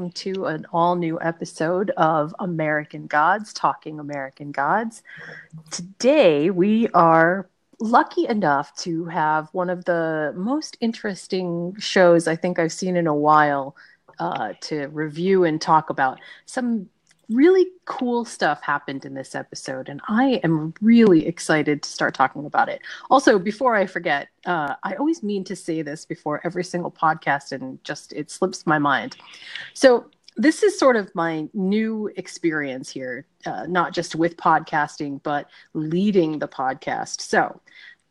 welcome to an all-new episode of American Gods, Talking American Gods. Today, we are lucky enough to have one of the most interesting shows I think I've seen in a while to review and talk about. Some really cool stuff happened in this episode, and I am really excited to start talking about it. Also, before I forget, I always mean to say this before every single podcast, and just it slips my mind. So this is sort of my new experience here, not just with podcasting, but leading the podcast. So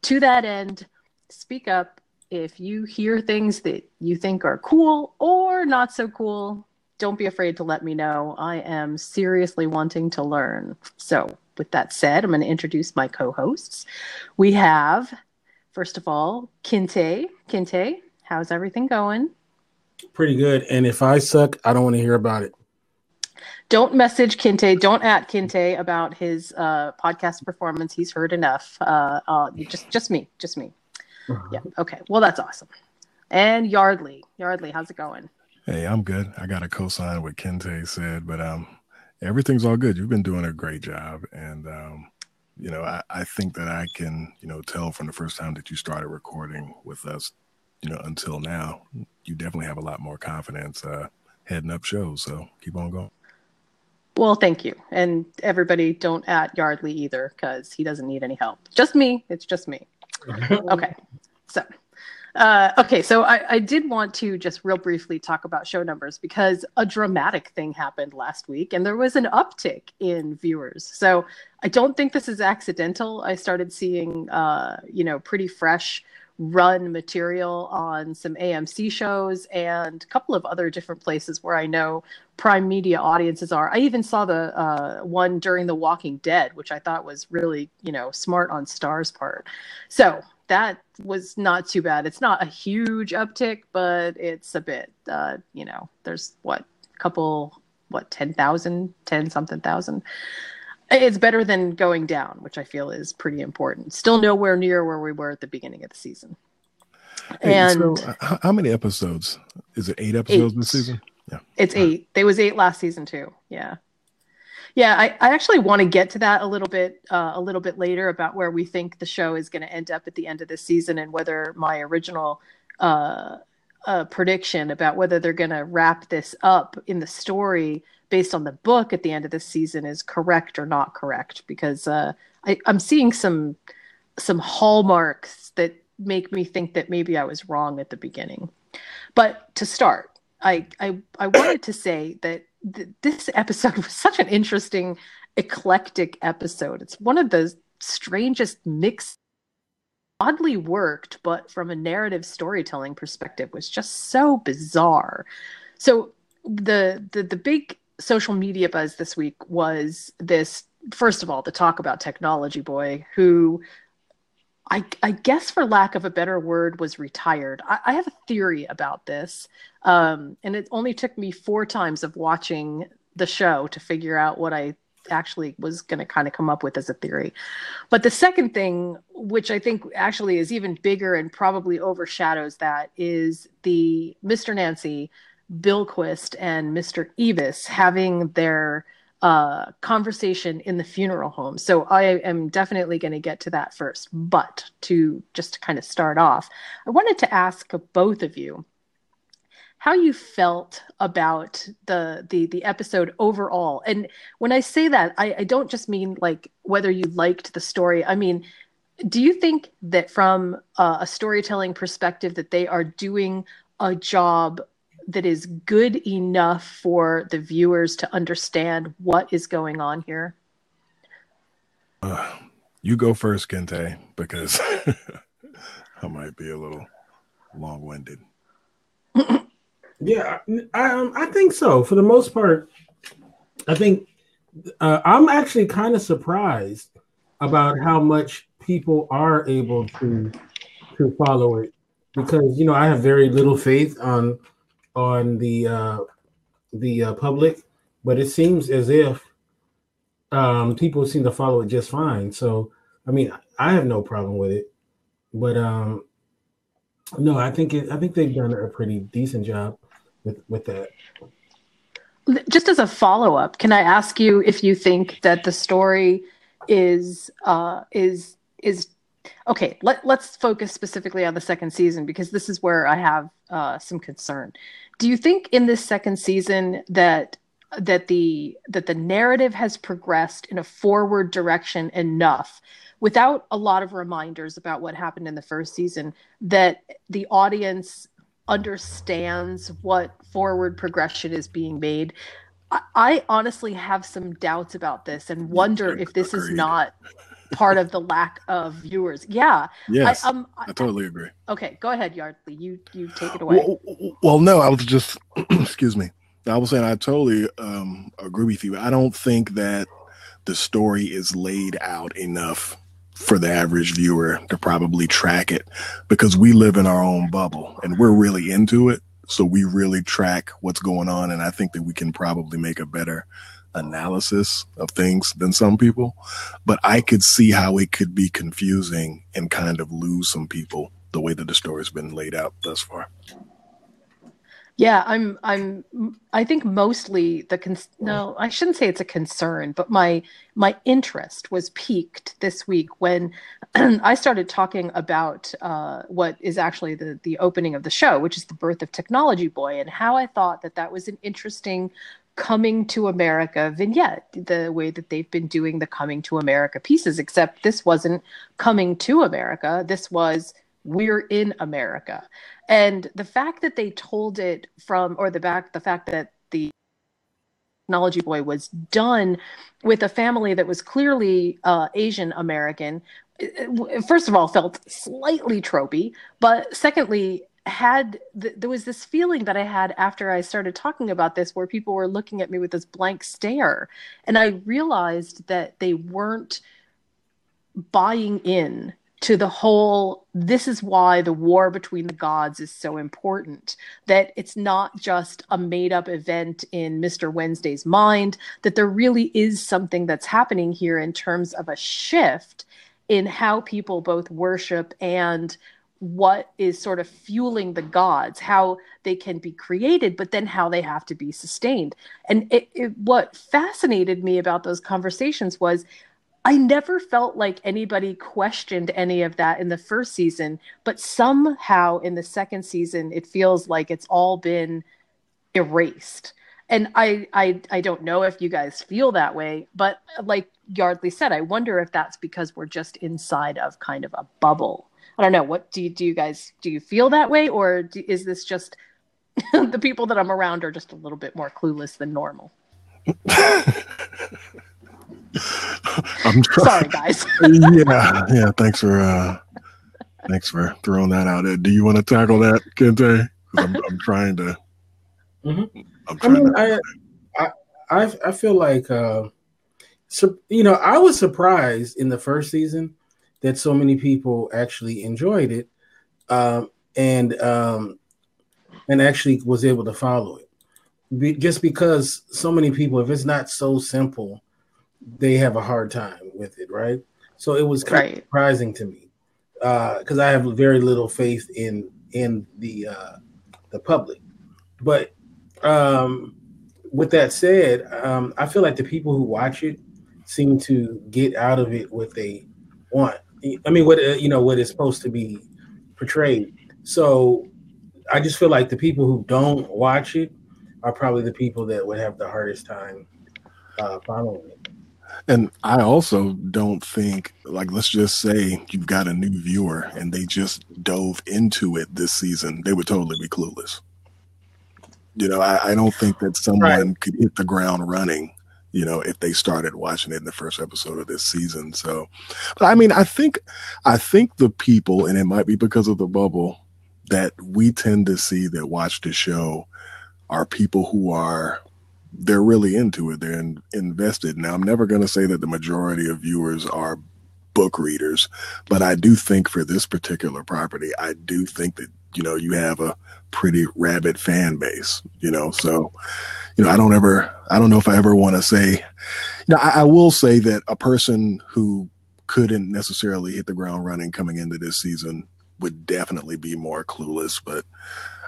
to that end, speak up if you hear things that you think are cool or not so cool. Don't be afraid to let me know. I am seriously wanting to learn. So with that said, I'm going to introduce my co-hosts. We have, first of all, Kinte. Kinte, how's everything going? Pretty good. And if I suck, I don't want to hear about it. Don't message Kinte. Don't at Kinte about his podcast performance. He's heard enough. Just me. Yeah. Okay. Well, that's awesome. And Yardley. Yardley, how's it going? Hey, I'm good. I got to co-sign what Kinte said, but everything's all good. You've been doing a great job. And, I think that I can, tell from the first time that you started recording with us, until now, you definitely have a lot more confidence heading up shows. So keep on going. Well, thank you. And everybody don't at Yardley either, because he doesn't need any help. Just me. It's just me. Okay. So I did want to just real briefly talk about show numbers because a dramatic thing happened last week and there was an uptick in viewers. So I don't think this is accidental. I started seeing, pretty fresh run material on some AMC shows and a couple of other different places where I know Prime Media audiences are. I even saw the one during The Walking Dead, which I thought was really, smart on Star's part. So that was not too bad. It's not a huge uptick, but it's a bit, there's 10 something thousand. It's better than going down, which I feel is pretty important. Still nowhere near where we were at the beginning of the season. So how many episodes? Is it 8 episodes this season? Yeah. It's 8. There was 8 last season too. Yeah. Yeah, I actually want to get to that a little bit later about where we think the show is going to end up at the end of the season and whether my original prediction about whether they're going to wrap this up in the story based on the book at the end of the season is correct or not correct, because I'm seeing some hallmarks that make me think that maybe I was wrong at the beginning. But to start, I wanted to say that this episode was such an interesting, eclectic episode. It's one of the strangest mixed, oddly worked, but from a narrative storytelling perspective was just so bizarre. So the big social media buzz this week was this, first of all, the talk about Technology Boy, who I guess, for lack of a better word, was retired. I have a theory about this, and it only took me 4 times of watching the show to figure out what I actually was going to kind of come up with as a theory. But the second thing, which I think actually is even bigger and probably overshadows that, is the Mr. Nancy, Bilquis, and Mr. Ibis having their conversation in the funeral home. So I am definitely going to get to that first. But to kind of start off, I wanted to ask both of you how you felt about the episode overall. And when I say that, I don't just mean like whether you liked the story. I mean, do you think that from a storytelling perspective that they are doing a job that is good enough for the viewers to understand what is going on here? You go first, Kinte, because I might be a little long-winded. Yeah, I think so. For the most part, I think I'm actually kind of surprised about how much people are able to follow it, because I have very little faith on the public, but it seems as if people seem to follow it just fine. So I mean, I have no problem with it, but no, I think they've done a pretty decent job with that. Just as a follow-up, can I ask you if you think that the story is okay? Let's focus specifically on the second season, because this is where I have some concern. Do you think in this second season that the narrative has progressed in a forward direction enough, without a lot of reminders about what happened in the first season, that the audience understands what forward progression is being made? I honestly have some doubts about this and wonder if this is not part of the lack of viewers. Yeah. Yes, I totally agree. Okay, go ahead, Yardley. You take it away. Well, no, I was just, excuse me. I was saying I totally agree with you. I don't think that the story is laid out enough for the average viewer to probably track it, because we live in our own bubble and we're really into it. So we really track what's going on. And I think that we can probably make a better analysis of things than some people. But I could see how it could be confusing and kind of lose some people the way that the story's been laid out thus far. Yeah, I think mostly no, I shouldn't say it's a concern, but my interest was piqued this week when I started talking about what is actually the opening of the show, which is the birth of Technology Boy, and how I thought that was an interesting coming to America vignette, the way that they've been doing the coming to America pieces, except this wasn't coming to America. This was, we're in America. And the fact that they told it from, or the fact that the Technology Boy was done with a family that was clearly Asian American, first of all, felt slightly tropey, but secondly, there was this feeling that I had after I started talking about this, where people were looking at me with this blank stare, and I realized that they weren't buying in to the whole, this is why the war between the gods is so important, that it's not just a made-up event in Mr. Wednesday's mind, that there really is something that's happening here in terms of a shift in how people both worship and what is sort of fueling the gods, how they can be created, but then how they have to be sustained. And what fascinated me about those conversations was I never felt like anybody questioned any of that in the first season, but somehow in the second season, it feels like it's all been erased. And I don't know if you guys feel that way, but like Yardley said, I wonder if that's because we're just inside of kind of a bubble. I don't know. What do you guys, do you feel that way? Or is this just the people that I'm around are just a little bit more clueless than normal? I'm sorry, guys. yeah. Thanks for throwing that out there. Do you want to tackle that, Kente? I'm trying to. Mm-hmm. I feel like I was surprised in the first season that so many people actually enjoyed it, and actually was able to follow it. Just because so many people, if it's not so simple, they have a hard time with it, right? So it was kind of surprising to me, because I have very little faith in the public. But with that said, I feel like the people who watch it seem to get out of it what they want. I mean, what is supposed to be portrayed. So I just feel like the people who don't watch it are probably the people that would have the hardest time following it. And I also don't think, like, let's just say you've got a new viewer and they just dove into it this season, they would totally be clueless. I don't think that someone could hit the ground running, if they started watching it in the first episode of this season. So, but I mean, I think the people, and it might be because of the bubble, that we tend to see that watch the show are people who they're really into it. They're invested. Now, I'm never going to say that the majority of viewers are book readers, but I do think for this particular property, I do think that, you have a pretty rabid fan base, so, I don't know if I ever want to say, I will say that a person who couldn't necessarily hit the ground running coming into this season would definitely be more clueless, but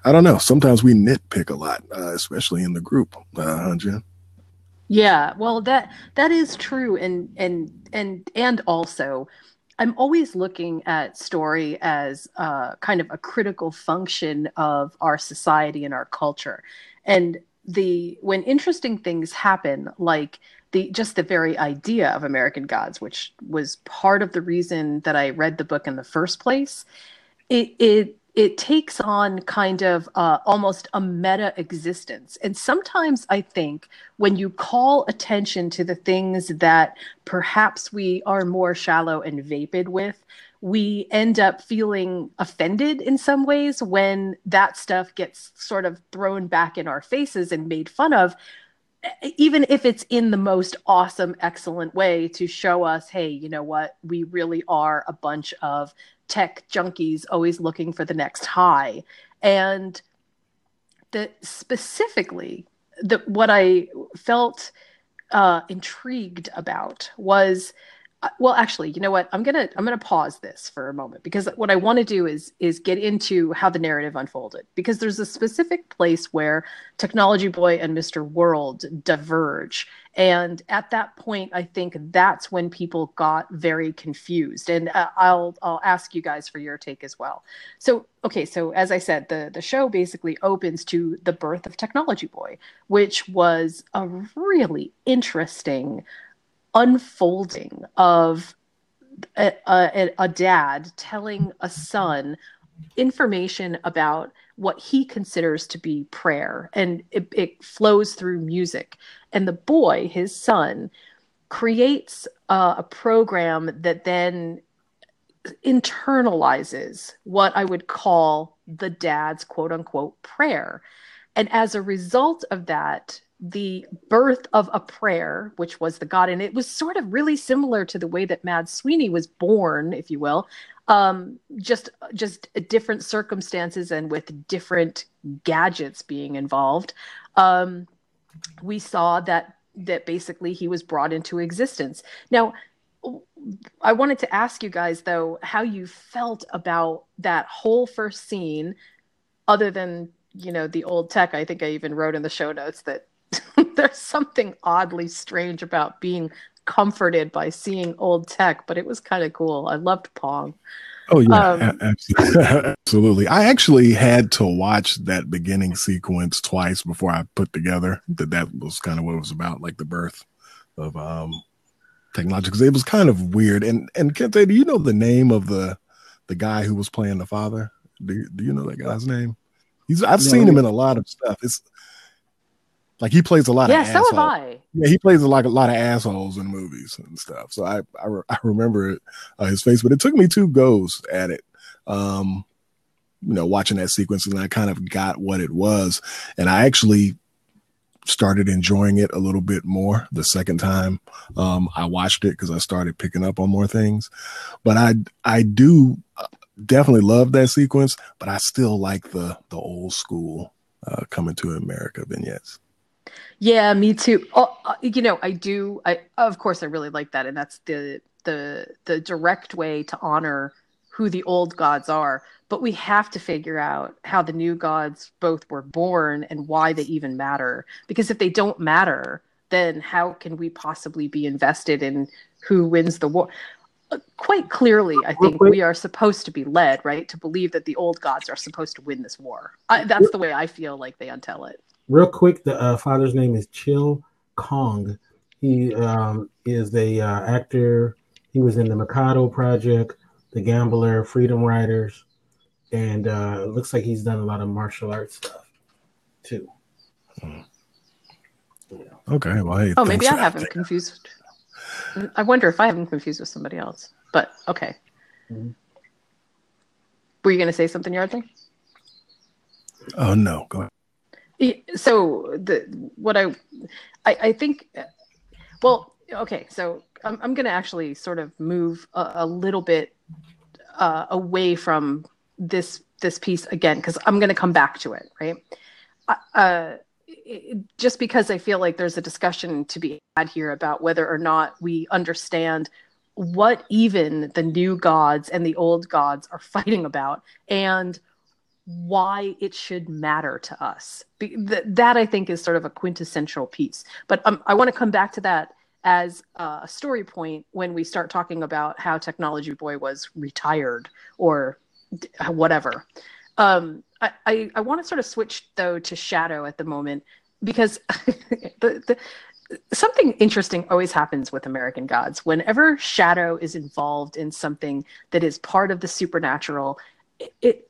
I don't know. Sometimes we nitpick a lot, especially in the group, Jen. Yeah, well, that is true, and also, I'm always looking at story as kind of a critical function of our society and our culture, and when interesting things happen, like the very idea of American Gods, which was part of the reason that I read the book in the first place, it takes on kind of almost a meta existence. And sometimes I think when you call attention to the things that perhaps we are more shallow and vapid with, we end up feeling offended in some ways when that stuff gets sort of thrown back in our faces and made fun of, even if it's in the most awesome, excellent way to show us, hey, you know what, we really are a bunch of tech junkies always looking for the next high. And specifically, what I felt intrigued about was, well, actually, you know what? I'm gonna pause this for a moment, because what I want to do is get into how the narrative unfolded, because there's a specific place where Technology Boy and Mr. World diverge, and at that point, I think that's when people got very confused. And I'll ask you guys for your take as well. So, okay, so as I said, the show basically opens to the birth of Technology Boy, which was a really interesting unfolding of a dad telling a son information about what he considers to be prayer, and it flows through music. And the boy, his son, creates a program that then internalizes what I would call the dad's quote unquote prayer. And as a result of that, the birth of a prayer, which was the God, and it was sort of really similar to the way that Mad Sweeney was born, if you will, just different circumstances and with different gadgets being involved. We saw that basically he was brought into existence. Now, I wanted to ask you guys, though, how you felt about that whole first scene, other than, the old tech. I think I even wrote in the show notes that there's something oddly strange about being comforted by seeing old tech, but it was kind of cool. I loved Pong. Oh yeah, absolutely. I actually had to watch that beginning sequence twice before I put together that was kind of what it was about, like the birth of technology, because it was kind of weird. And Kente, do you know the name of the guy who was playing the father? Do you know that guy's name? I've seen him in a lot of stuff. It's like he plays a lot of assholes. So have I. Yeah, he plays a lot of assholes in movies and stuff. So I remember his face, but it took me 2 goes at it. Watching that sequence, and I kind of got what it was, and I actually started enjoying it a little bit more the second time I watched it, because I started picking up on more things. But I do definitely love that sequence, but I still like the old school Coming to America vignettes. Yeah, me too. I do. Of course, I really like that, and that's the direct way to honor who the old gods are. But we have to figure out how the new gods both were born and why they even matter. Because if they don't matter, then how can we possibly be invested in who wins the war? Quite clearly, I think we are supposed to be led, right, to believe that the old gods are supposed to win this war. That's the way I feel like they untell it. Real quick, the father's name is Chill Kong. He is a actor. He was in the Mikado Project, The Gambler, Freedom Riders, and it looks like he's done a lot of martial arts stuff too. Okay, well, hey. Oh, maybe I have him confused. I wonder if I have him confused with somebody else. But okay. Mm-hmm. Were you going to say something, Yardley? Oh no, go ahead. So I think, well, okay. So I'm going to actually sort of move a little bit away from this piece again, because I'm going to come back to it, right? Just because I feel like there's a discussion to be had here about whether or not we understand what even the new gods and the old gods are fighting about, and why it should matter to us. That I think is sort of a quintessential piece. But I want to come back to that as a story point when we start talking about how Technology Boy was retired or whatever. I want to sort of switch though to Shadow at the moment, because something interesting always happens with American Gods. Whenever Shadow is involved in something that is part of the supernatural,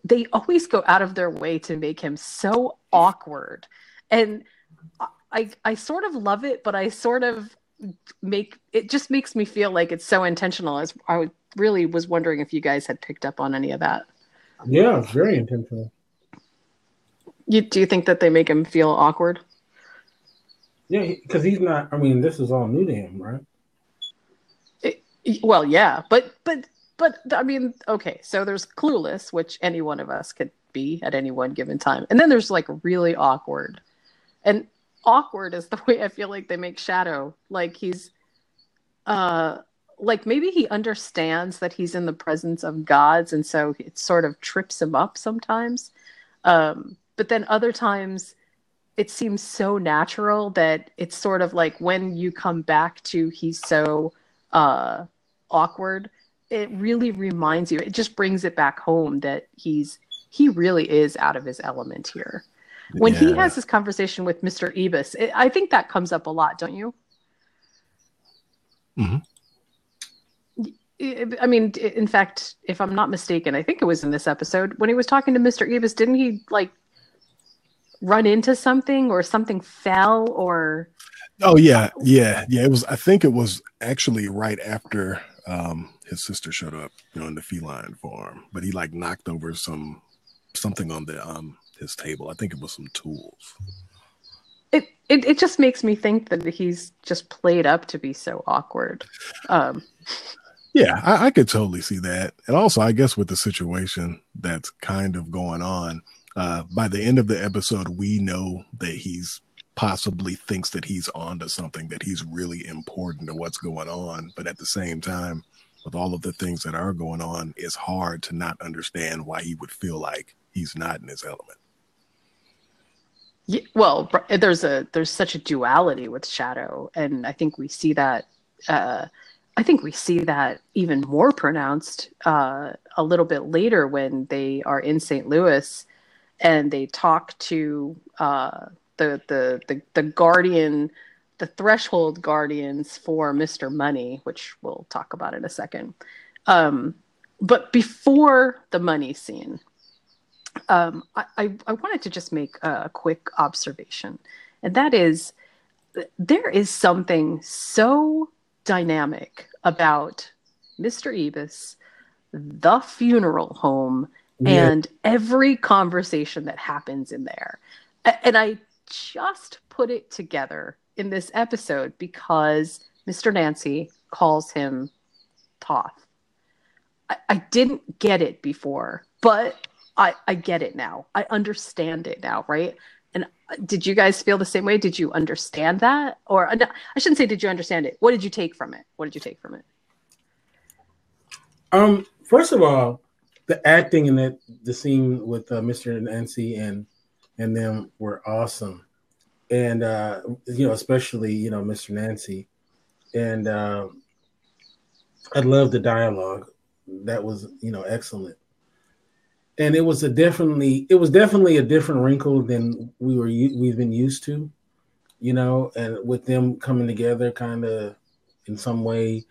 they always go out of their way to make him so awkward. And I sort of love it, but I sort of it just makes me feel like it's so intentional. As I really was wondering if you guys had picked up on any of that. Yeah, it's very intentional. Do you think that they make him feel awkward? Yeah, because he's not. I mean, this is all new to him, right? Well, yeah, but I mean, okay. So there's clueless, which any one of us could be at any one given time, and then there's like really awkward, and awkward is the way I feel like they make Shadow. Like he's, like maybe he understands that he's in the presence of gods, and so it sort of trips him up sometimes. But then other times it seems so natural that it's sort of like when you come back to he's so awkward, it really reminds you, it just brings it back home that he really is out of his element here. When he has this conversation with Mr. Ibis, I think that comes up a lot, don't you? Mm-hmm. I mean, in fact, if I'm not mistaken, I think it was in this episode when he was talking to Mr. Ibis, didn't he like run into something or something fell or? Oh yeah. It was. I think it was actually right after his sister showed up, in the feline form. But he like knocked over something on the his table. I think it was some tools. It just makes me think that he's just played up to be so awkward. Yeah, I could totally see that. And also, I guess with the situation that's kind of going on, by the end of the episode, we know that he's possibly thinks that he's onto something, that he's really important to what's going on. But at the same time, with all of the things that are going on, it's hard to not understand why he would feel like he's not in his element. Yeah, well, there's such a duality with Shadow, and I think we see that. I think we see that even more pronounced a little bit later when they are in St. Louis and they talk to the guardian, the threshold guardians for Mr. Money, which we'll talk about in a second. But before the money scene, I wanted to just make a quick observation, and that is there is something so dynamic about Mr. Ibis, the funeral home, and every conversation that happens in there. And I just put it together in this episode because Mr. Nancy calls him Toth. I didn't get it before, but I get it now. I understand it now, right? And did you guys feel the same way? Did you understand that? Or I shouldn't say did you understand it. What did you take from it? First of all, the acting in the scene with Mr. Nancy and them were awesome. And especially, Mr. Nancy. And I love the dialogue. That was, excellent. And it was definitely a different wrinkle than we've been used to, and with them coming together kind of in some way,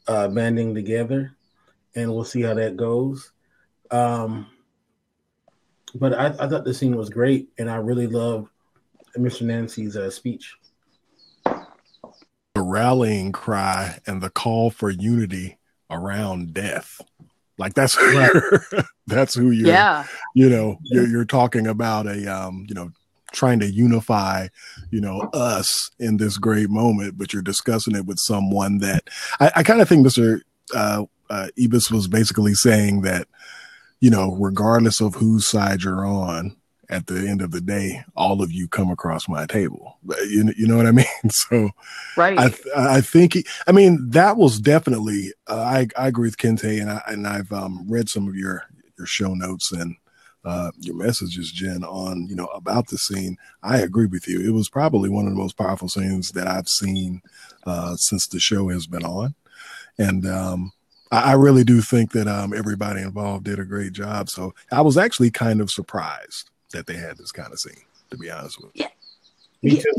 banding together, and we'll see how that goes. But I thought the scene was great, and I really loved Mr. Nancy's speech. The rallying cry and the call for unity around death. Like that's who you're, you're talking about trying to unify, us in this great moment, but you're discussing it with someone that I kind of think Mr. Ibis was basically saying that, regardless of whose side you're on, at the end of the day, all of you come across my table. You know what I mean? So, right. I think, that was definitely, I agree with Kente, and I've read some of your show notes, and your messages, Jen, on, about the scene. I agree with you. It was probably one of the most powerful scenes that I've seen since the show has been on. And I really do think that everybody involved did a great job. So I was actually kind of surprised that they had this kind of scene, to be honest with you. Yeah. Me too.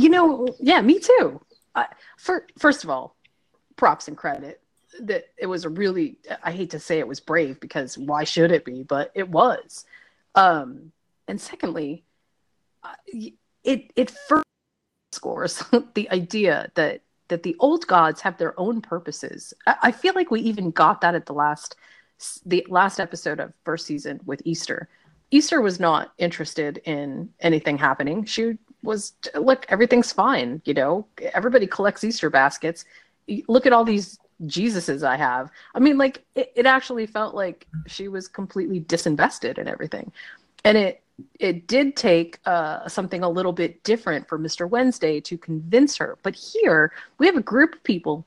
Me too. First of all, props and credit that it was a really, I hate to say it was brave, because why should it be, but it was. And secondly, it further scores the idea that the old gods have their own purposes. I feel like we even got that at the last episode of first season with Easter. Easter was not interested in anything happening. She was, look, everything's fine. Everybody collects Easter baskets. Look at all these Jesuses I have. I mean, like, it actually felt like she was completely disinvested in everything. And it did take something a little bit different for Mr. Wednesday to convince her. But here we have a group of people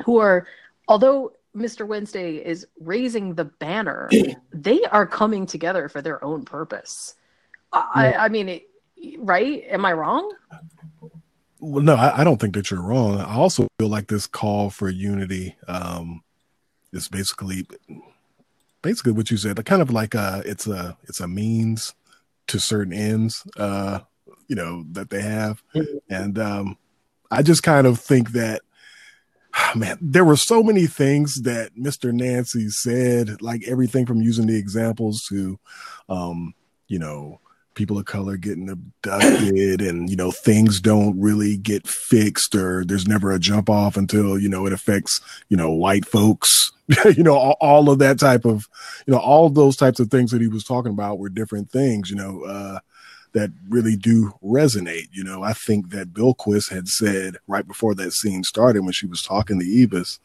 who are, although Mr. Wednesday is raising the banner, they are coming together for their own purpose. I mean, right? Am I wrong? Well, no, I don't think that you're wrong. I also feel like this call for unity is basically what you said. Kind of like it's a means to certain ends, that they have, and I just kind of think that, man, there were so many things that Mr. Nancy said, like everything from using the examples to, people of color getting abducted and, things don't really get fixed, or there's never a jump off until, it affects, white folks, all of that type of, all of those types of things that he was talking about were different things, that really do resonate. I think that Bilquis had said right before that scene started, when she was talking to Ibis,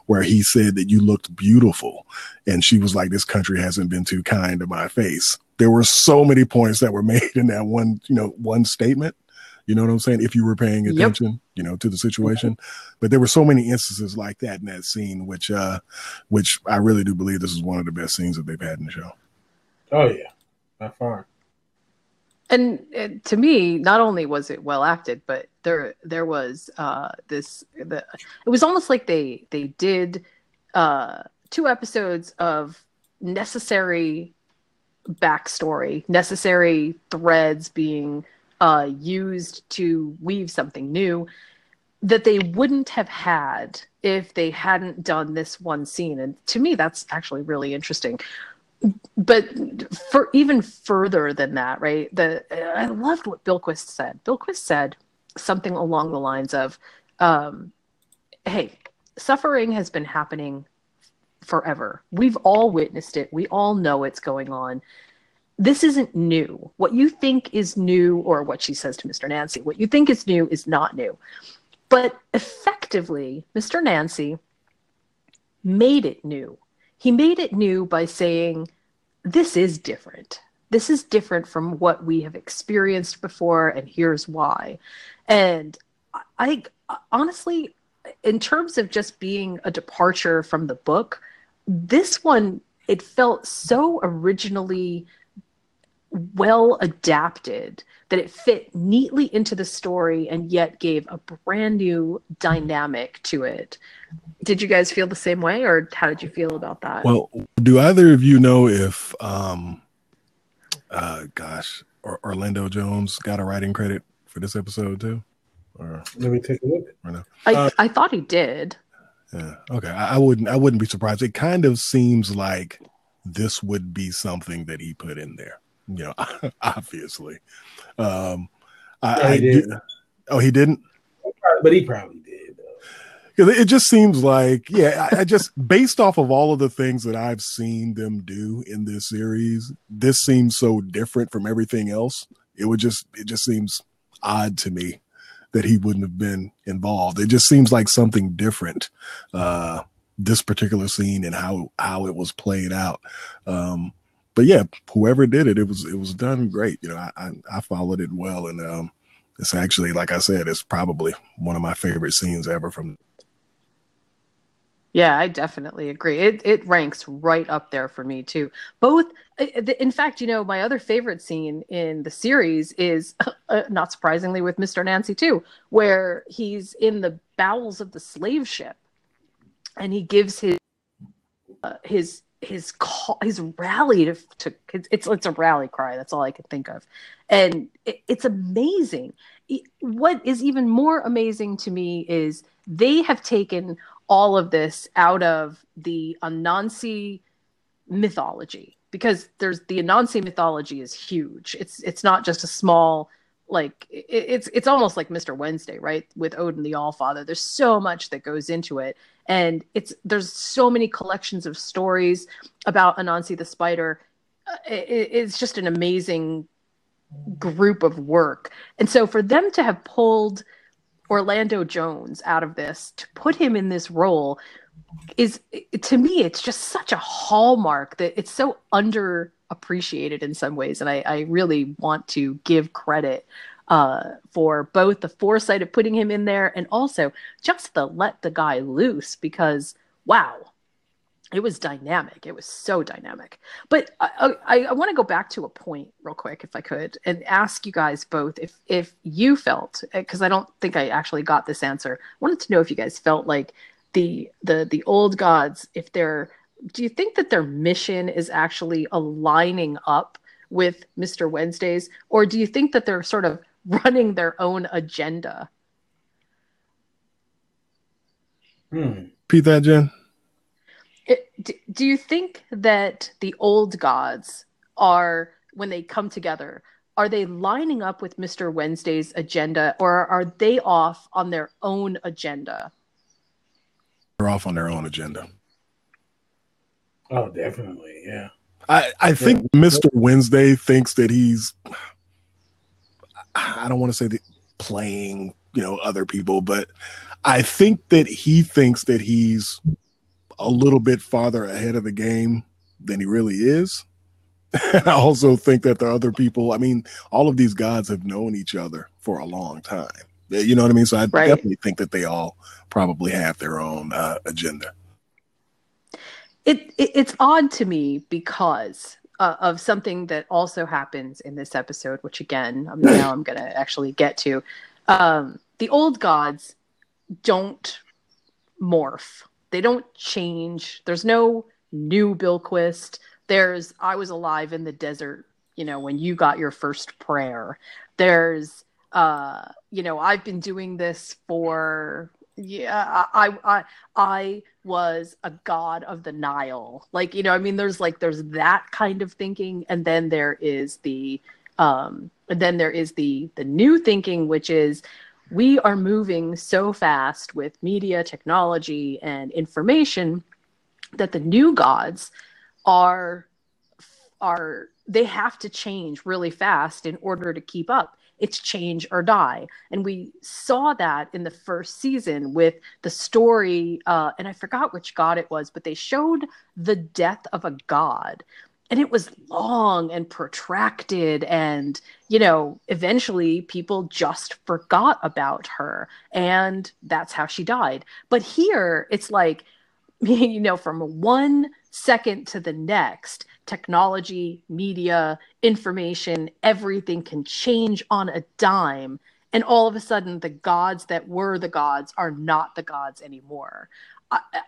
where he said that you looked beautiful. And she was like, this country hasn't been too kind to my face. There were so many points that were made in that one statement. You know what I'm saying? If you were paying attention, to the situation. But there were so many instances like that in that scene, which I really do believe this is one of the best scenes that they've had in the show. Oh yeah, by far. And to me, not only was it well acted, but there was it was almost like they did 2 episodes of necessary backstory, necessary threads being used to weave something new that they wouldn't have had if they hadn't done this one scene. And to me, that's actually really interesting. But for even further than that, right? I loved what Bilquis said. Bilquis said something along the lines of, hey, suffering has been happening forever. We've all witnessed it. We all know it's going on. This isn't new. What you think is new, or what she says to Mr. Nancy, what you think is new is not new. But effectively, Mr. Nancy made it new. He made it new by saying, this is different. This is different from what we have experienced before, and here's why. And I honestly, in terms of just being a departure from the book, this one, it felt so originally well adapted that it fit neatly into the story and yet gave a brand new dynamic to it. Did you guys feel the same way, or how did you feel about that? Well, do either of you know if Orlando Jones got a writing credit for this episode too? Or let me take a look. Or no? I thought he did. Yeah. Okay. I wouldn't be surprised. It kind of seems like this would be something that he put in there. Obviously. He did. Oh, he didn't? But he probably did. Because it just seems like, I just, based off of all of the things that I've seen them do in this series, this seems so different from everything else. It just seems odd to me that he wouldn't have been involved. It just seems like something different, this particular scene and how it was played out. But yeah, whoever did it, it was done great. I followed it well, and it's actually, like I said, it's probably one of my favorite scenes ever from. Yeah, I definitely agree. It ranks right up there for me too. Both, in fact, my other favorite scene in the series is, not surprisingly, with Mr. Nancy too, where he's in the bowels of the slave ship and he gives his call, his rally to it's a rally cry. That's all I can think of, and it's amazing. What is even more amazing to me is they have taken all of this out of the Anansi mythology, because there's the Anansi mythology is huge. It's not just a small, like it's almost like Mr. Wednesday, right? With Odin the Allfather. There's so much that goes into it. And there's so many collections of stories about Anansi the spider. It's just an amazing group of work. And so for them to have pulled Orlando Jones out of this, to put him in this role, is, to me, it's just such a hallmark that it's so underappreciated in some ways. And I really want to give credit for both the foresight of putting him in there and also just the let the guy loose, because wow, it was dynamic. It was so dynamic. But I want to go back to a point real quick, if I could, and ask you guys both if you felt, because I don't think I actually got this answer. I wanted to know if you guys felt like the old gods, do you think that their mission is actually aligning up with Mr. Wednesday's, or do you think that they're sort of running their own agenda? Repeat that, Jen. Do you think that the old gods are, when they come together, are they lining up with Mr. Wednesday's agenda, or are they off on their own agenda? They're off on their own agenda. Oh, definitely, yeah. I think Mr. Wednesday thinks that he's, I don't want to say that playing, other people, but I think that he thinks that he's a little bit farther ahead of the game than he really is. I also think that the other people, all of these gods have known each other for a long time. You know what I mean? So I definitely think that they all probably have their own agenda. It's odd to me because of something that also happens in this episode, which again, now I'm going to actually get to. The old gods don't morph. They don't change. There's no new Bilquis. There's, I was alive in the desert, when you got your first prayer. There's, I've been doing this for, I was a god of the Nile. There's that kind of thinking. And then there is the new thinking, which is, we are moving so fast with media, technology, and information that the new gods they have to change really fast in order to keep up. It's change or die. And we saw that in the first season with the story, and I forgot which god it was, but they showed the death of a god. And it was long and protracted. And, eventually people just forgot about her. And that's how she died. But here it's like, from 1 second to the next, technology, media, information, everything can change on a dime. And all of a sudden, the gods that were the gods are not the gods anymore.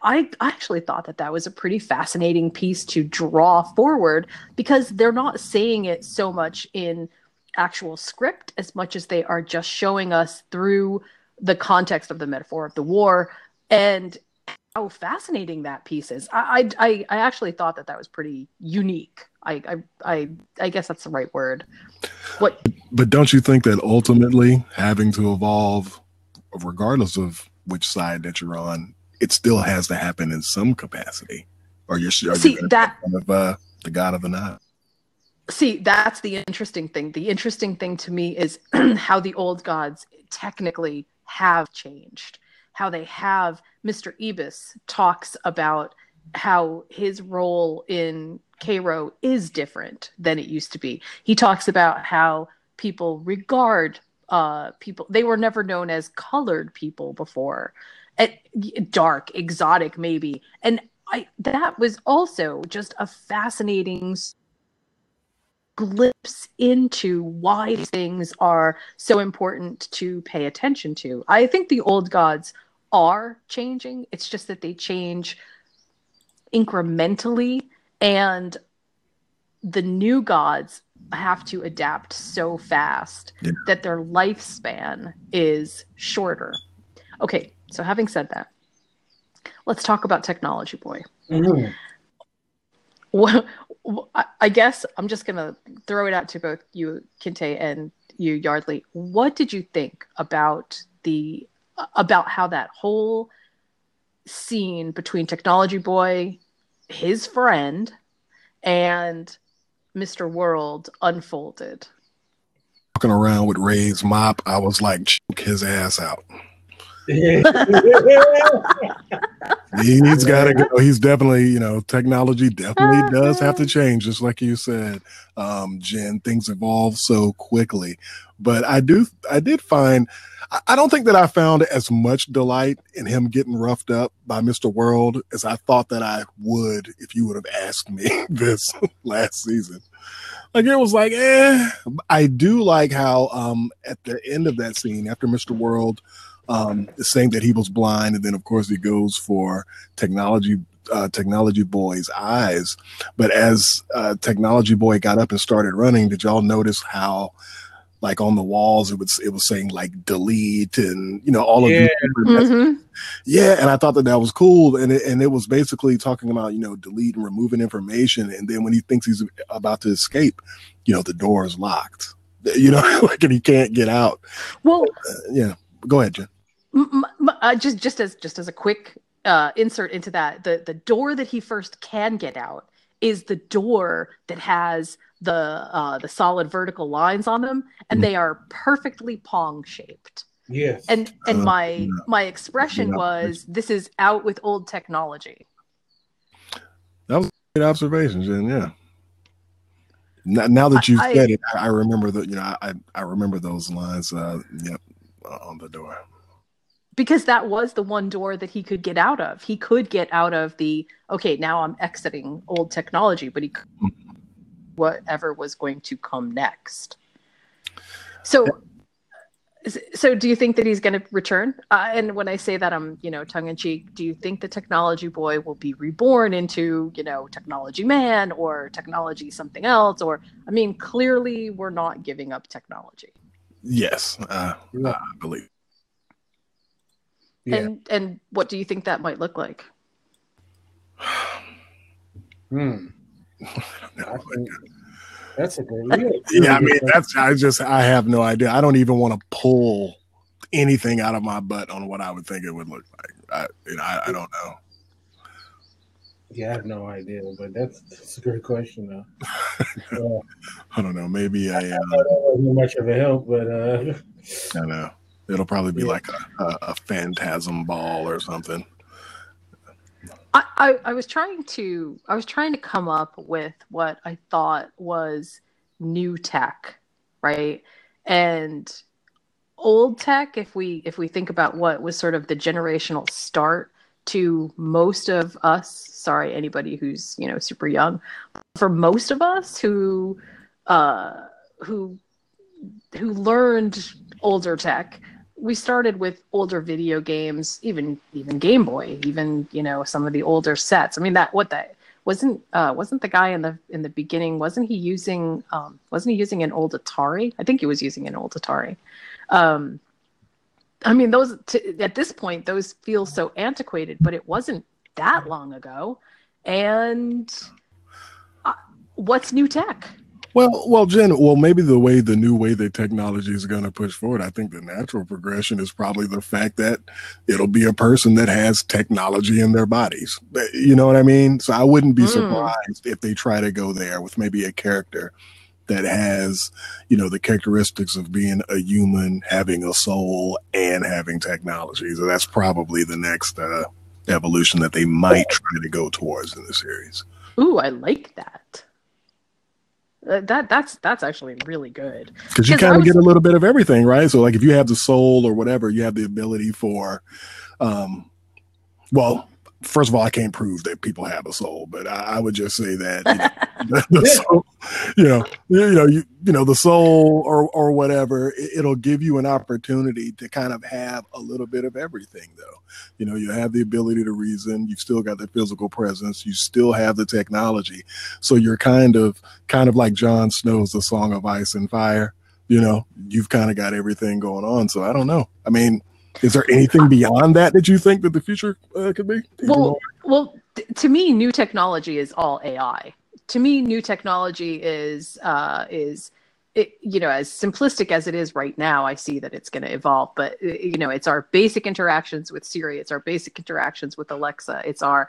I actually thought that was a pretty fascinating piece to draw forward, because they're not saying it so much in actual script as much as they are just showing us through the context of the metaphor of the war and how fascinating that piece is. I actually thought that was pretty unique. I guess that's the right word. But don't you think that ultimately having to evolve, regardless of which side that you're on, it still has to happen in some capacity, or you're that of the god of the Nile? See, that's the interesting thing. The interesting thing to me is how the old gods technically have changed. How they have, Mr. Ibis talks about how his role in Cairo is different than it used to be. He talks about how people regard people. They were never known as colored people before. Dark, exotic, maybe. And that was also just a fascinating glimpse into why these things are so important to pay attention to. I think the old gods are changing. It's just that they change incrementally, and the new gods have to adapt so fast that their lifespan is shorter. Okay, so having said that, let's talk about Technology Boy. Mm-hmm. Well, I guess I'm just going to throw it out to both you, Kinte, and you, Yardley. What did you think about how that whole scene between Technology Boy, his friend, and Mr. World unfolded? Walking around with Ray's mop, I was like, choke his ass out. He's got to go. He's definitely, technology definitely does have to change, just like you said, Jen. Things evolve so quickly, but I did find, I don't think that I found as much delight in him getting roughed up by Mr. World as I thought that I would if you would have asked me this last season. Like, it was like, I do like how at the end of that scene, after Mr. World is saying that he was blind, and then of course he goes for Technology Boy's eyes. But as Technology Boy got up and started running, did y'all notice how, like, on the walls it was saying like delete and all of these different and I thought that was cool, and it was basically talking about delete and removing information, and then when he thinks he's about to escape, the door is locked, like, and he can't get out. Well, go ahead, Jen. Just as a quick insert into that, the door that he first can get out is the door that has the solid vertical lines on them, and they are perfectly Pong shaped. Yes. And my expression was, this is out with old technology. That was a great observation, Jen. Yeah. Now that you've said it, I remember I remember those lines. On the door. Because that was the one door that he could get out of. He could get out of now I'm exiting old technology, but he could, whatever was going to come next. So do you think that he's going to return? And when I say that, I'm, tongue in cheek. Do you think the Technology Boy will be reborn into, Technology Man or Technology something else? Or, clearly we're not giving up technology. Yes, I believe. Yeah. And what do you think that might look like? That's a good. I have no idea. I don't even want to pull anything out of my butt on what I would think it would look like. I don't know. Yeah, I have no idea, but that's a great question, though. I don't know. Maybe I don't know much of a help, but I know. It'll probably be like a phantasm ball or something. I was trying to come up with what I thought was new tech, right? And old tech, if we think about what was sort of the generational start to most of us, sorry, anybody who's, super young, for most of us who learned older tech, we started with older video games, even Game Boy, even some of the older sets. Wasn't the guy in the beginning? Wasn't he using an old Atari? I think he was using an old Atari. Those at this point, those feel so antiquated, but it wasn't that long ago. And what's new tech? Well, Jen, maybe the new way that technology is going to push forward, I think the natural progression is probably the fact that it'll be a person that has technology in their bodies. You know what I mean? So I wouldn't be surprised if they try to go there with maybe a character that has, the characteristics of being a human, having a soul, and having technology. So that's probably the next evolution that they might try to go towards in the series. Ooh, I like that. That's actually really good. Because you kind of get a little bit of everything, right? So like if you have the soul or whatever, you have the ability for, well, first of all, I can't prove that people have a soul, but I would just say that the soul, the soul or whatever, it'll give you an opportunity to kind of have a little bit of everything, though. You have the ability to reason. You've still got the physical presence. You still have the technology. So you're kind of like Jon Snow's The Song of Ice and Fire. You've kind of got everything going on. So I don't know. I mean, is there anything beyond that you think that the future could be? Well, to me, new technology is all AI. To me, new technology is as simplistic as it is right now. I see that it's going to evolve, but it's our basic interactions with Siri. It's our basic interactions with Alexa. It's our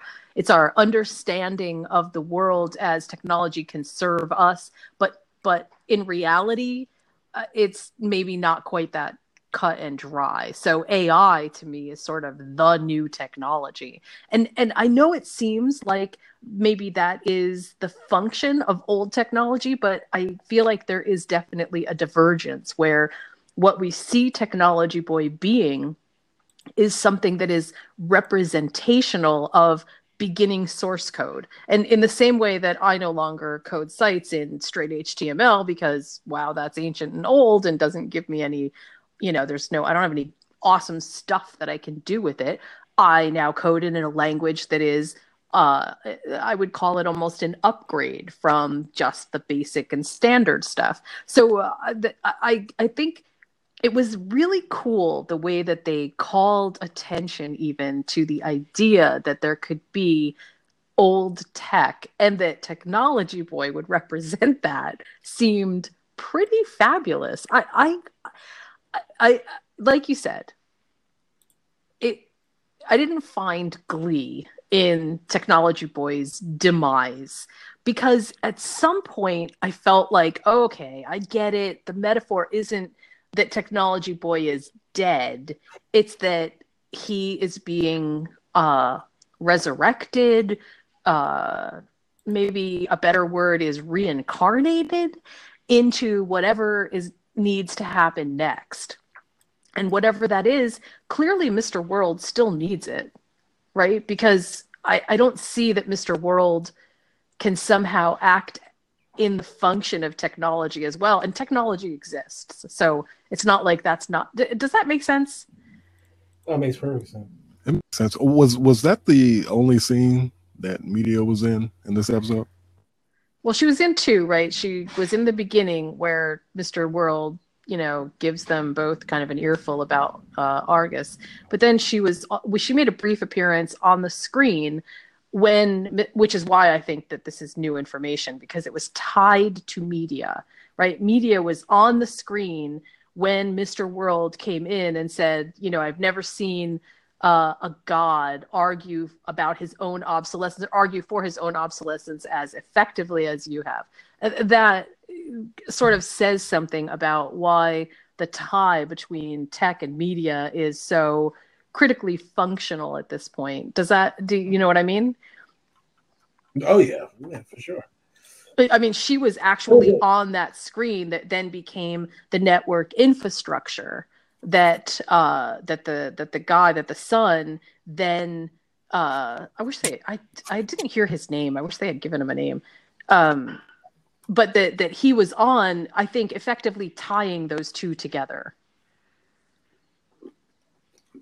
understanding of the world as technology can serve us. But in reality, it's maybe not quite that cut and dry. So AI to me is sort of the new technology. And I know it seems like maybe that is the function of old technology, but I feel like there is definitely a divergence where what we see Technology Boy being is something that is representational of beginning source code. And in the same way that I no longer code sites in straight HTML because, wow, that's ancient and old and doesn't give me any I don't have any awesome stuff that I can do with it. I now code it in a language that is, I would call it almost an upgrade from just the basic and standard stuff. So I think it was really cool the way that they called attention even to the idea that there could be old tech and that Technology Boy would represent that seemed pretty fabulous. I like you said, I didn't find glee in Technology Boy's demise because at some point I felt like, oh, okay, I get it. The metaphor isn't that Technology Boy is dead. It's that he is being resurrected. Maybe a better word is reincarnated into whatever needs to happen next. And whatever that is, clearly Mr. World still needs it, right? Because I don't see that Mr. World can somehow act in the function of technology as well. And technology exists. So it's not like that's not... Does that make sense? That makes perfect sense. It makes sense. Was that the only scene that Media was in this episode? Well, she was in 2, right? She was in the beginning where Mr. World, gives them both kind of an earful about Argus. But then she made a brief appearance on the screen which is why I think that this is new information, because it was tied to Media, right? Media was on the screen when Mr. World came in and said, I've never seen a god argue about his own obsolescence, or argue for his own obsolescence as effectively as you have. That sort of says something about why the tie between tech and media is so critically functional at this point. Do you know what I mean? Oh yeah, for sure. I mean, she was actually on that screen that then became the network infrastructure that the son then I didn't hear his name. I wish they had given him a name. But that he was on, I think, effectively tying those two together.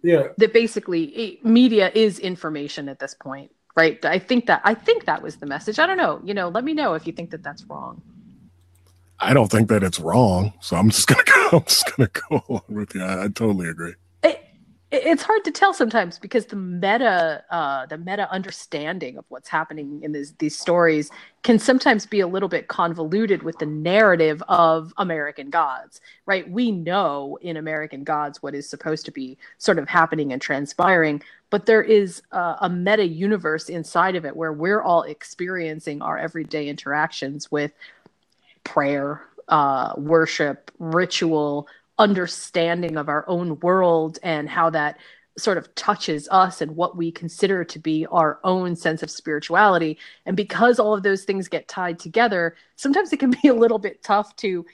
Yeah. That basically media is information at this point, right? I think that was the message. I don't know. Let me know if you think that that's wrong. I don't think that it's wrong, so I'm just gonna go along with you. I totally agree. It's hard to tell sometimes because the meta understanding of what's happening in these stories can sometimes be a little bit convoluted with the narrative of American Gods, right? We know in American Gods what is supposed to be sort of happening and transpiring, but there is a meta universe inside of it where we're all experiencing our everyday interactions with prayer, worship, ritual, understanding of our own world and how that sort of touches us and what we consider to be our own sense of spirituality. And because all of those things get tied together, sometimes it can be a little bit tough to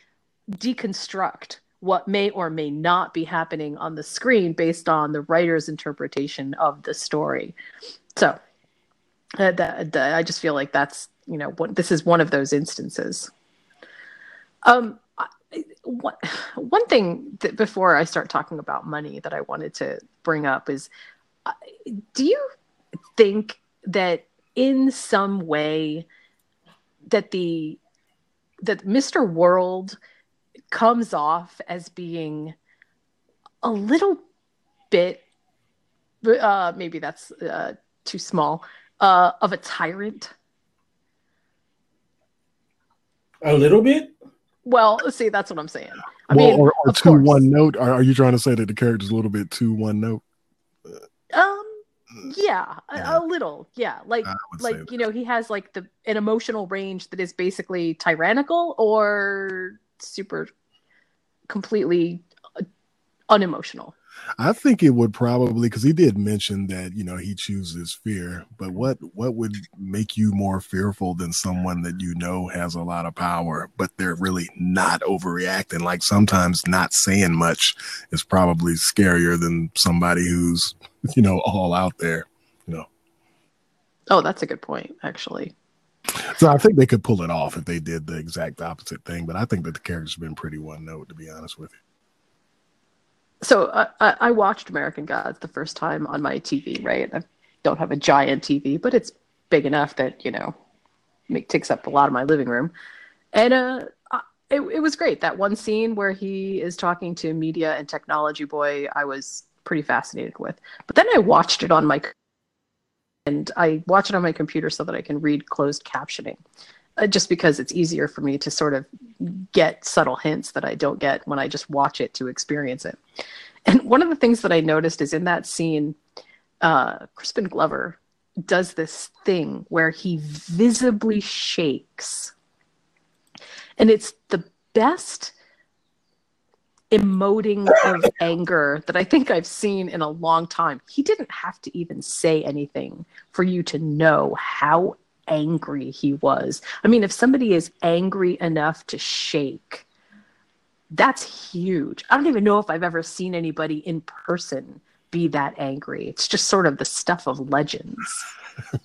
deconstruct what may or may not be happening on the screen based on the writer's interpretation of the story. So I just feel like that's, this is one of those instances. One thing that before I start talking about money that I wanted to bring up is, do you think that in some way that Mr. World comes off as being a little bit, maybe that's too small, of a tyrant? A little bit? Well, see, that's what I'm saying. I mean, mean, or too course. One note. Are you trying to say that the character's a little bit too one note? Yeah, a little. Yeah, like he has like an emotional range that is basically tyrannical or super completely unemotional. I think it would probably, because he did mention that, he chooses fear, but what would make you more fearful than someone that has a lot of power, but they're really not overreacting? Like, sometimes not saying much is probably scarier than somebody who's, all out there, Oh, that's a good point, actually. So I think they could pull it off if they did the exact opposite thing, but I think that the character's been pretty one note, to be honest with you. So I watched American Gods the first time on my TV, right? I don't have a giant TV, but it's big enough that, takes up a lot of my living room. And it was great. That one scene where he is talking to Media and Technology Boy, I was pretty fascinated with. But then I watched it on my computer so that I can read closed captioning. Just because it's easier for me to sort of get subtle hints that I don't get when I just watch it to experience it. And one of the things that I noticed is in that scene, Crispin Glover does this thing where he visibly shakes. And it's the best emoting of anger that I think I've seen in a long time. He didn't have to even say anything for you to know how angry he was. I mean, if somebody is angry enough to shake, that's huge. I don't even know if I've ever seen anybody in person be that angry. It's just sort of the stuff of legends.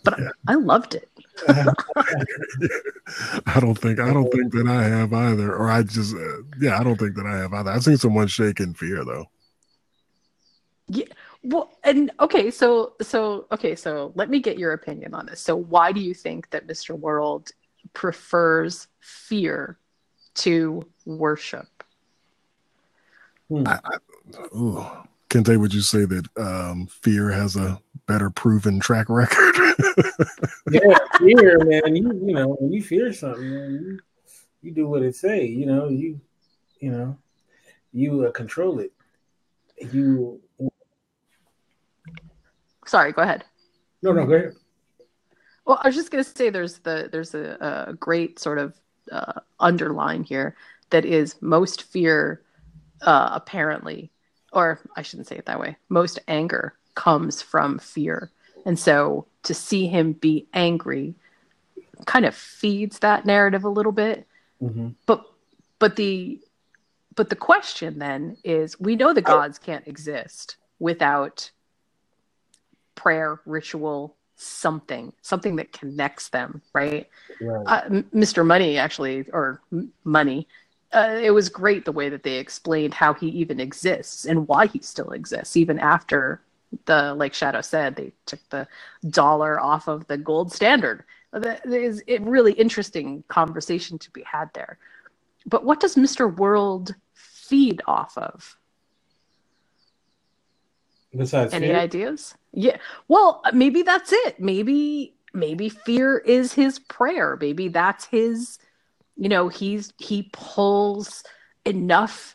But yeah. I loved it. I don't think that I have either. Or I just, I don't think that I have either. I've seen someone shake in fear, though. Yeah. Well, and okay, so let me get your opinion on this. So why do you think that Mr. World prefers fear to worship? Kente, would you say that fear has a better proven track record? Yeah, fear, man. When you fear something, man, you do what it say. You control it. Sorry, go ahead. No, go ahead. Well, I was just going to say there's a great sort of underline here that is most fear apparently, or I shouldn't say it that way, most anger comes from fear. And so to see him be angry kind of feeds that narrative a little bit. Mm-hmm. But the question then is, we know the gods can't exist without prayer, ritual, something that connects them, right? Mr. Money, actually, or Money, it was great the way that they explained how he even exists and why he still exists, even after like Shadow said, they took the dollar off of the gold standard. That is a really interesting conversation to be had there. But what does Mr. World feed off of? Besides any fear? Ideas? Yeah. Well, maybe that's it. Maybe fear is his prayer. Maybe that's his, he pulls enough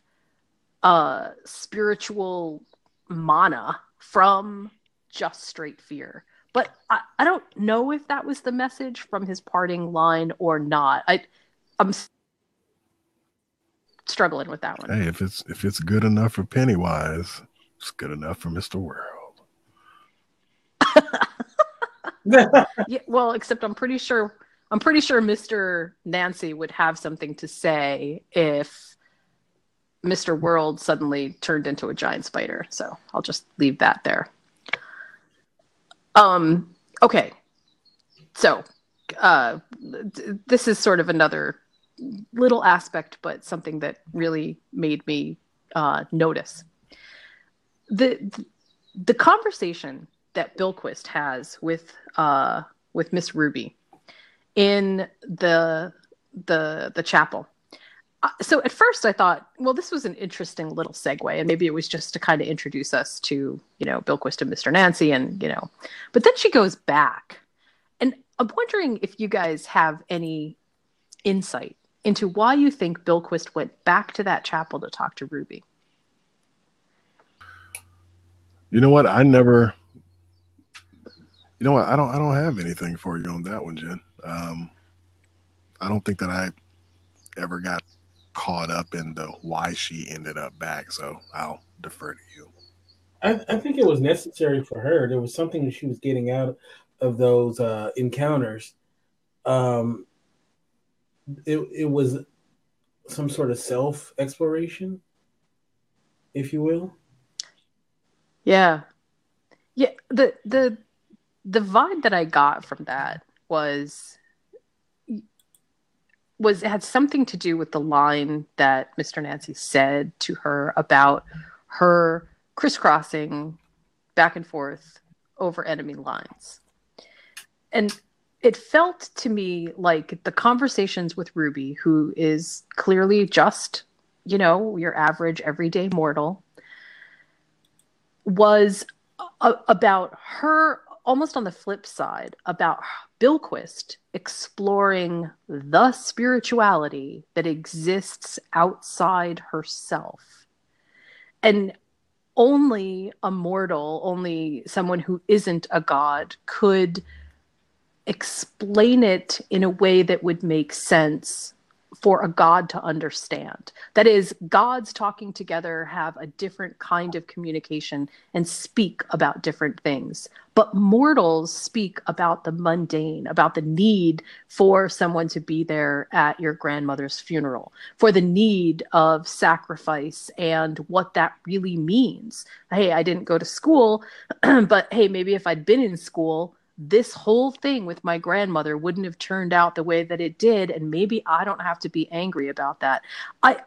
spiritual mana from just straight fear. But I don't know if that was the message from his parting line or not. I'm struggling with that one. Hey, if it's good enough for Pennywise, it's good enough for Mr. World. Yeah, well, except I'm pretty sure Mr. Nancy would have something to say if Mr. World suddenly turned into a giant spider. So I'll just leave that there. Okay. So this is sort of another little aspect, but something that really made me notice. The conversation that Bilquis has with Miss Ruby in the chapel. So at first I thought, well, this was an interesting little segue, and maybe it was just to kind of introduce us to, Bilquis and Mr. Nancy, and but then she goes back, and I'm wondering if you guys have any insight into why you think Bilquis went back to that chapel to talk to Ruby. You know what? I don't have anything for you on that one, Jen. I don't think that I ever got caught up in the why she ended up back, so I'll defer to you. I think it was necessary for her. There was something that she was getting out of those encounters. It was some sort of self-exploration, if you will. Yeah. The vibe that I got from that was it had something to do with the line that Mr. Nancy said to her about her crisscrossing back and forth over enemy lines. And it felt to me like the conversations with Ruby, who is clearly just, your average everyday mortal, was about her, almost on the flip side, about Bilquis exploring the spirituality that exists outside herself. And only a mortal, only someone who isn't a god could explain it in a way that would make sense for a god to understand. That is, gods talking together have a different kind of communication and speak about different things. But mortals speak about the mundane, about the need for someone to be there at your grandmother's funeral, for the need of sacrifice and what that really means. Hey, I didn't go to school, but hey, maybe if I'd been in school, this whole thing with my grandmother wouldn't have turned out the way that it did, and maybe I don't have to be angry about that. I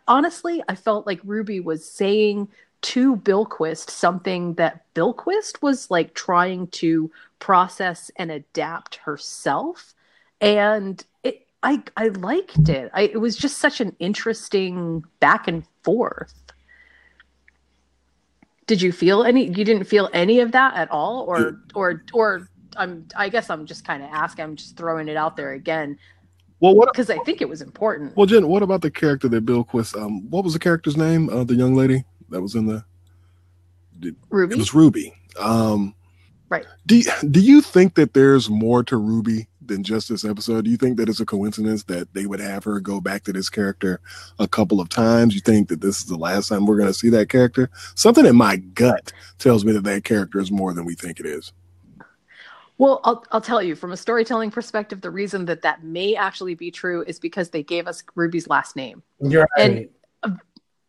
felt like Ruby was saying to Bilquis something that Bilquis was like trying to process and adapt herself, and I liked it. It was just such an interesting back and forth. Did you feel any? You didn't feel any of that at all, or I guess I'm just kind of asking. I'm just throwing it out there again. Well, because I think it was important. Well, Jen, what about the character that Bilquis? What was the character's name? The young lady that was in the Ruby. It was Ruby. Right. Do you think that there's more to Ruby than just this episode? Do you think that it's a coincidence that they would have her go back to this character a couple of times? You think that this is the last time we're going to see that character? Something in my gut tells me that character is more than we think it is. Well, I'll tell you, from a storytelling perspective, the reason that may actually be true is because they gave us Ruby's last name. You're right. And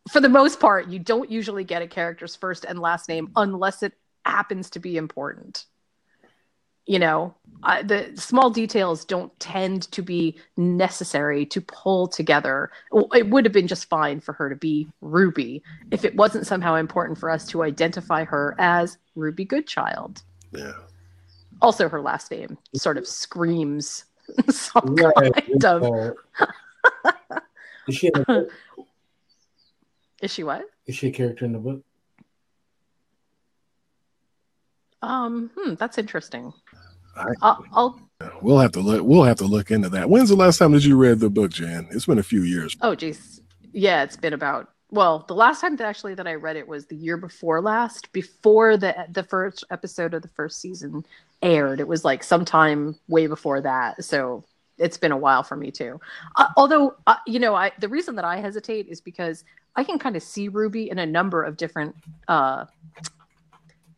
for the most part, you don't usually get a character's first and last name unless it happens to be important. The small details don't tend to be necessary to pull together. It would have been just fine for her to be Ruby if it wasn't somehow important for us to identify her as Ruby Goodchild. Yeah. Also, her last name sort of screams some kind of. Is she in the book? Is she what? Is she a character in the book? That's interesting. We'll have to look into that. When's the last time that you read the book, Jan? It's been a few years. Oh, geez. Yeah, it's been about. Well, the last time that I read it was the year before last, before the first episode of the first season aired. It was like sometime way before that. So it's been a while for me too. Although, the reason that I hesitate is because I can kind of see Ruby in a number of different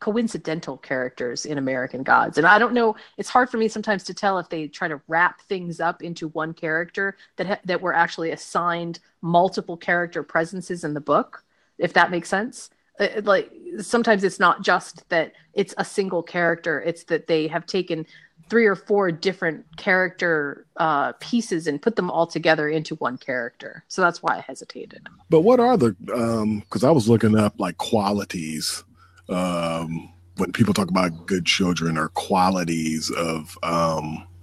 coincidental characters in American Gods. And I don't know, it's hard for me sometimes to tell if they try to wrap things up into one character that were actually assigned multiple character presences in the book, if that makes sense. Like sometimes it's not just that it's a single character, it's that they have taken 3 or 4 different character pieces and put them all together into one character. So that's why I hesitated. But what are the, because I was looking up like qualities when people talk about good children, or qualities of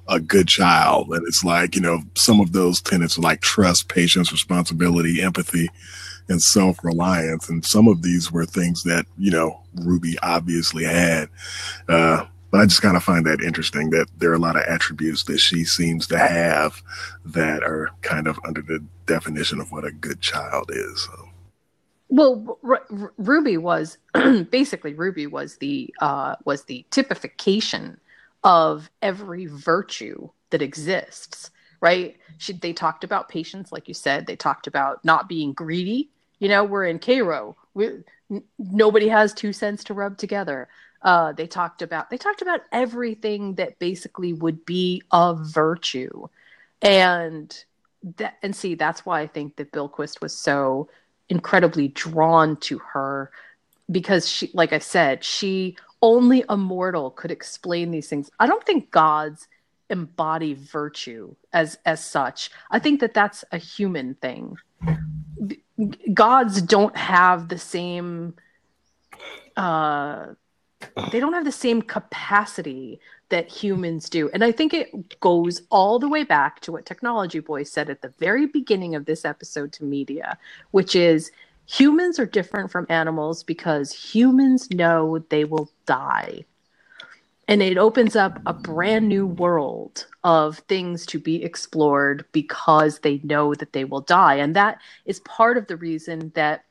a good child. And it's like, you know, some of those tenets are like trust, patience, responsibility, empathy, and self-reliance. And some of these were things that, you know, Ruby obviously had. But I just kind of find that interesting that there are a lot of attributes that she seems to have that are kind of under the definition of what a good child is. So. Well, Ruby was basically the typification of every virtue that exists, right? They talked about patience, like you said. They talked about not being greedy. You know, we're in Cairo. Nobody has 2 cents to rub together. They talked about everything that basically would be a virtue, and that's why I think that Bilquis was so incredibly drawn to her, because she, like I said, only a mortal could explain these things. I don't think gods embody virtue as such. I think that that's a human thing. Gods don't have the same they don't have the same capacity that humans do. And I think it goes all the way back to what Technology Boy said at the very beginning of this episode to media, which is humans are different from animals because humans know they will die. And it opens up a brand new world of things to be explored because they know that they will die. And that is part of the reason that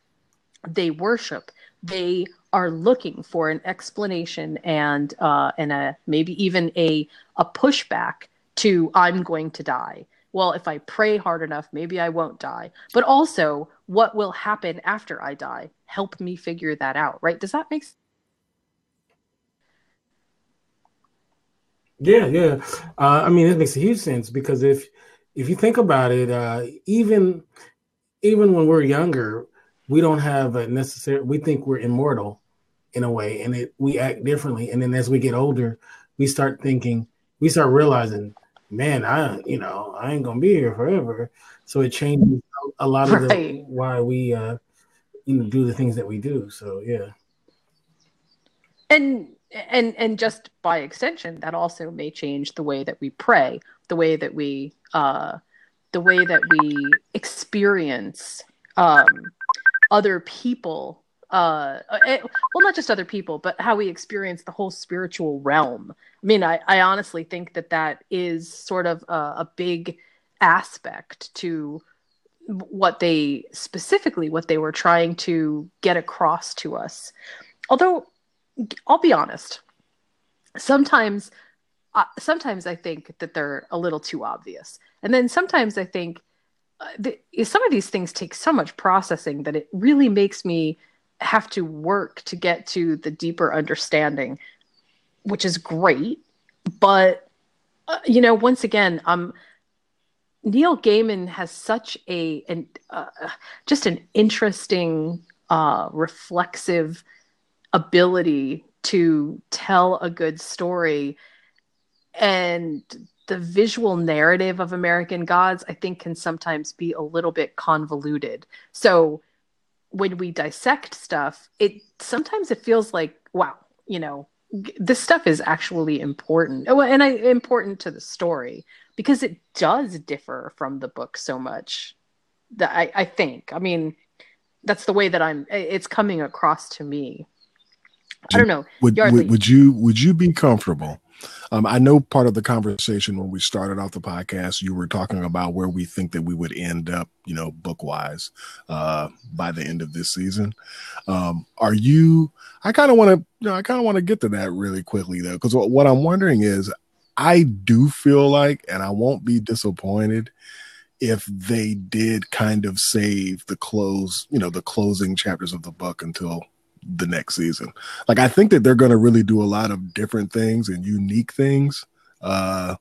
they worship. They are looking for an explanation and maybe even a pushback to I'm going to die. Well, if I pray hard enough, maybe I won't die. But also, what will happen after I die? Help me figure that out, right? Does that make sense? Yeah. I mean, it makes a huge sense, because if you think about it, even when we're younger, we don't have a necessary. We think we're immortal in a way, and we act differently. And then as we get older, we start realizing, man, I ain't gonna be here forever. So it changes a lot of why we do the things that we do. So yeah. And just by extension, that also may change the way that we pray, the way that we experience other people. Well, not just other people, but how we experience the whole spiritual realm. I mean, I honestly think that is sort of a big aspect to what they were trying to get across to us. Although, I'll be honest, sometimes I think that they're a little too obvious. And then sometimes I think some of these things take so much processing that it really makes me have to work to get to the deeper understanding, which is great. But, once again, Neil Gaiman has such just an interesting, reflexive ability to tell a good story. And the visual narrative of American Gods, I think, can sometimes be a little bit convoluted. So when we dissect stuff, sometimes it feels like, wow, this stuff is actually important. And important to the story, because it does differ from the book so much that I think. I mean, that's the way that it's coming across to me. I don't know. Would you be comfortable? I know part of the conversation when we started off the podcast, you were talking about where we think that we would end up, book wise, by the end of this season. I kind of want to get to that really quickly though, because what I'm wondering is, I do feel like, and I won't be disappointed if they did kind of save the closing chapters of the book until the next season. Like, I think that they're going to really do a lot of different things and unique things to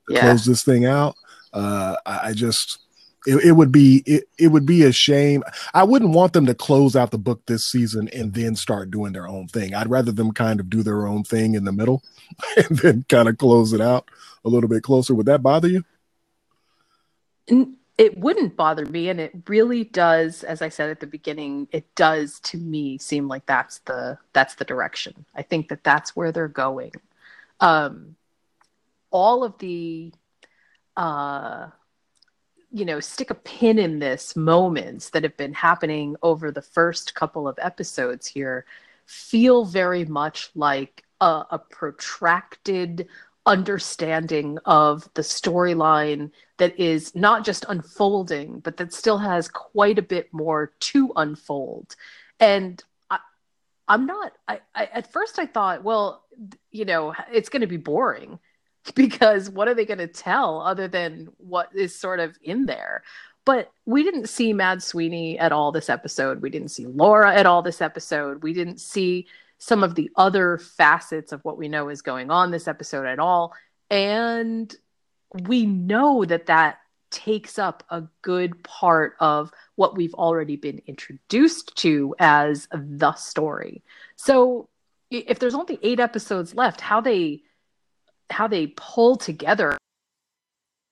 close this thing out. It would be a shame. I wouldn't want them to close out the book this season and then start doing their own thing. I'd rather them kind of do their own thing in the middle and then kind of close it out a little bit closer. Would that bother you? It wouldn't bother me, and it really does, as I said at the beginning, it does to me seem like that's the direction. I think that that's where they're going. All of the stick a pin in this moments that have been happening over the first couple of episodes here feel very much like a protracted understanding of the storyline that is not just unfolding, but that still has quite a bit more to unfold. And at first I thought, well, it's going to be boring because what are they going to tell other than what is sort of in there? But we didn't see Mad Sweeney at all this episode. We didn't see Laura at all this episode. We didn't see some of the other facets of what we know is going on this episode at all. And we know that takes up a good part of what we've already been introduced to as the story. So if there's only 8 episodes left, how they pull together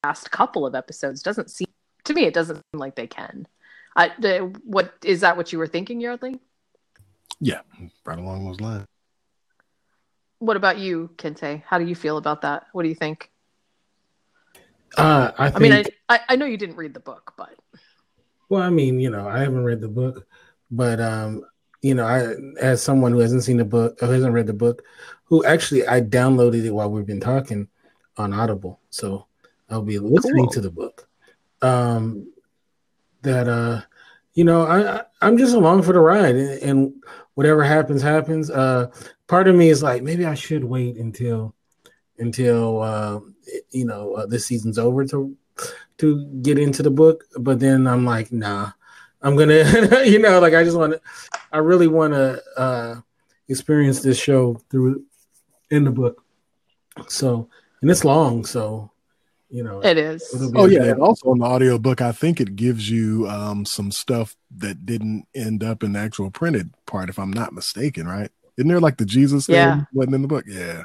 the last couple of episodes doesn't seem like they can. Is that what you were thinking, Yardley? Yeah, right along those lines. What about you, Kente? How do you feel about that? What do you think? I know you didn't read the book, but I haven't read the book, but I, as someone who hasn't seen the book, who hasn't read the book, who actually I downloaded it while we've been talking on Audible, so I'll be listening to the book. I'm just along for the ride, and whatever happens. Part of me is like, maybe I should wait until this season's over to get into the book. But then I'm like, nah, I'm gonna, I really want to experience this show in the book. So, and it's long, so. It is. Oh yeah, and also on the audiobook, I think it gives you some stuff that didn't end up in the actual printed part, if I'm not mistaken, right? Isn't there like the Jesus thing wasn't in the book? Yeah.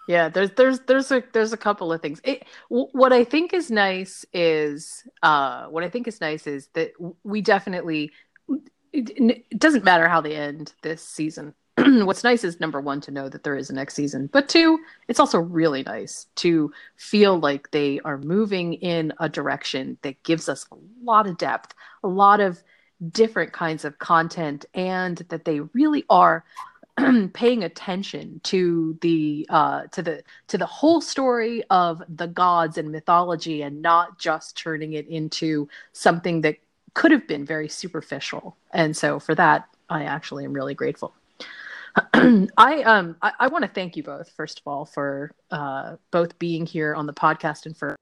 There's a couple of things. What I think is nice is that we definitely, it doesn't matter how they end this season. What's nice is, number one, to know that there is a next season, but 2, it's also really nice to feel like they are moving in a direction that gives us a lot of depth, a lot of different kinds of content, and that they really are paying attention to the whole story of the gods and mythology, and not just turning it into something that could have been very superficial. And so for that, I actually am really grateful. I want to thank you both, first of all, for both being here on the podcast and for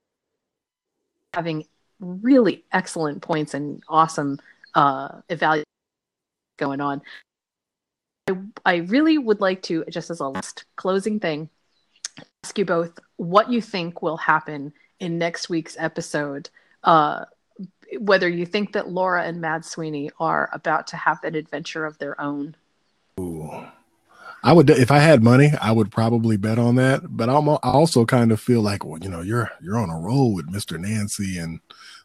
having really excellent points and awesome evaluation going on. I really would like to, just as a last closing thing, ask you both what you think will happen in next week's episode. Whether you think that Laura and Mad Sweeney are about to have an adventure of their own. Ooh. I would, if I had money, I would probably bet on that. But I also kind of feel like, well, you're on a roll with Mr. Nancy and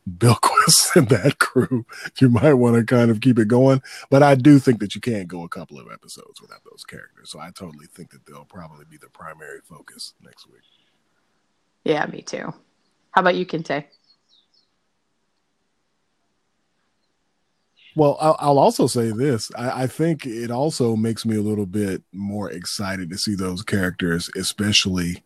Bilquis and that crew. You might want to kind of keep it going. But I do think that you can't go a couple of episodes without those characters. So I totally think that they'll probably be the primary focus next week. Yeah, me too. How about you, Kente? Well, I'll also say this. I think it also makes me a little bit more excited to see those characters, especially,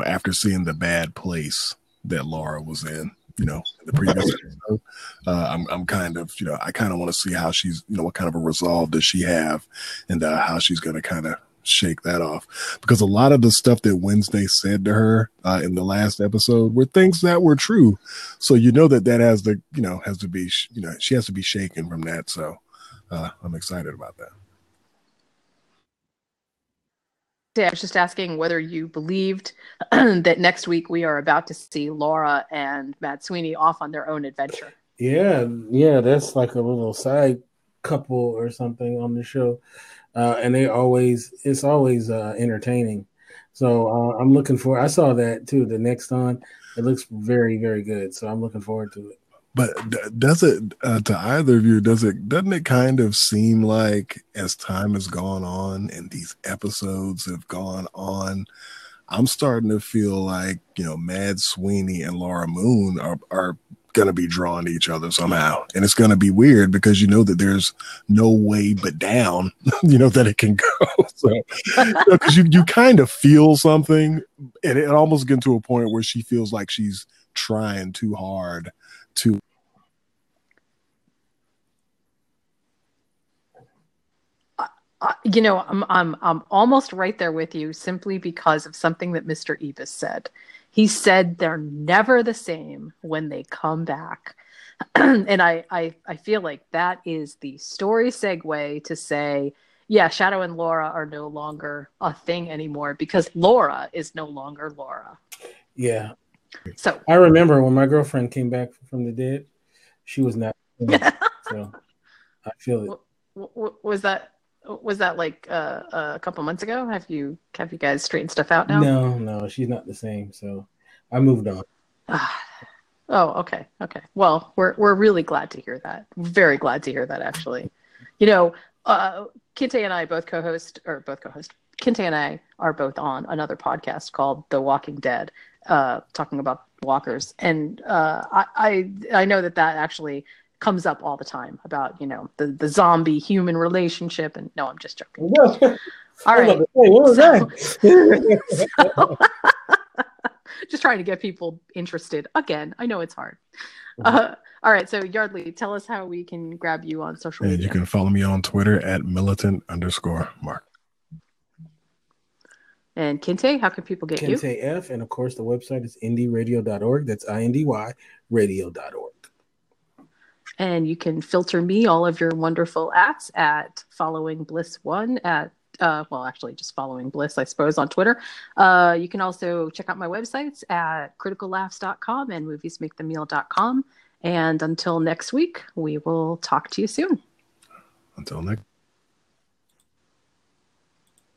after seeing the bad place that Laura was in, the previous episode. I'm kind of, I kind of want to see how she's, what kind of a resolve does she have, and how she's going to kind of shake that off, because a lot of the stuff that Wednesday said to her in the last episode were things that were true. So that has to be, she has to be shaken from that. So I'm excited about that. I was just asking whether you believed that next week we are about to see Laura and Mad Sweeney off on their own adventure. Yeah, that's like a little side couple or something on the show, and it's always entertaining. So I'm looking for. I saw that too. The next on, it looks very, very good. So I'm looking forward to it. But does it to either of you? Doesn't it kind of seem like as time has gone on and these episodes have gone on, I'm starting to feel like Mad Sweeney and Laura Moon are going to be drawn to each other somehow, and it's going to be weird because that there's no way but down, that it can go. So because you kind of feel something, and it almost gets to a point where she feels like she's trying too hard to. I'm almost right there with you simply because of something that Mr. Ibis said. He said they're never the same when they come back. And I feel like that is the story segue to say, yeah, Shadow and Laura are no longer a thing anymore because Laura is no longer Laura. Yeah. So I remember when my girlfriend came back from the dead, she was not. So I feel it. Was that like a couple months ago? Have you guys straightened stuff out now? No, she's not the same. So I moved on. Oh, okay. Well, we're really glad to hear that. Very glad to hear that, actually. Kinte and I Kinte and I are both on another podcast called The Walking Dead, talking about walkers, and I know that actually comes up all the time about the zombie human relationship, and no, I'm just joking. All right, just trying to get people interested again. I know it's hard. All right, so Yardley, tell us how we can grab you on social media. You can follow me on Twitter at militant_Mark. And Kinte, how can people get you? Kinte F, and of course the website is indyradio.org. That's INDY radio.org. And you can filter me all of your wonderful ats at Following Bliss 1 at actually just Following Bliss, I suppose, on Twitter. You can also check out my websites at criticallaughs.com and moviesmakethemeal.com. And until next week, we will talk to you soon. Until next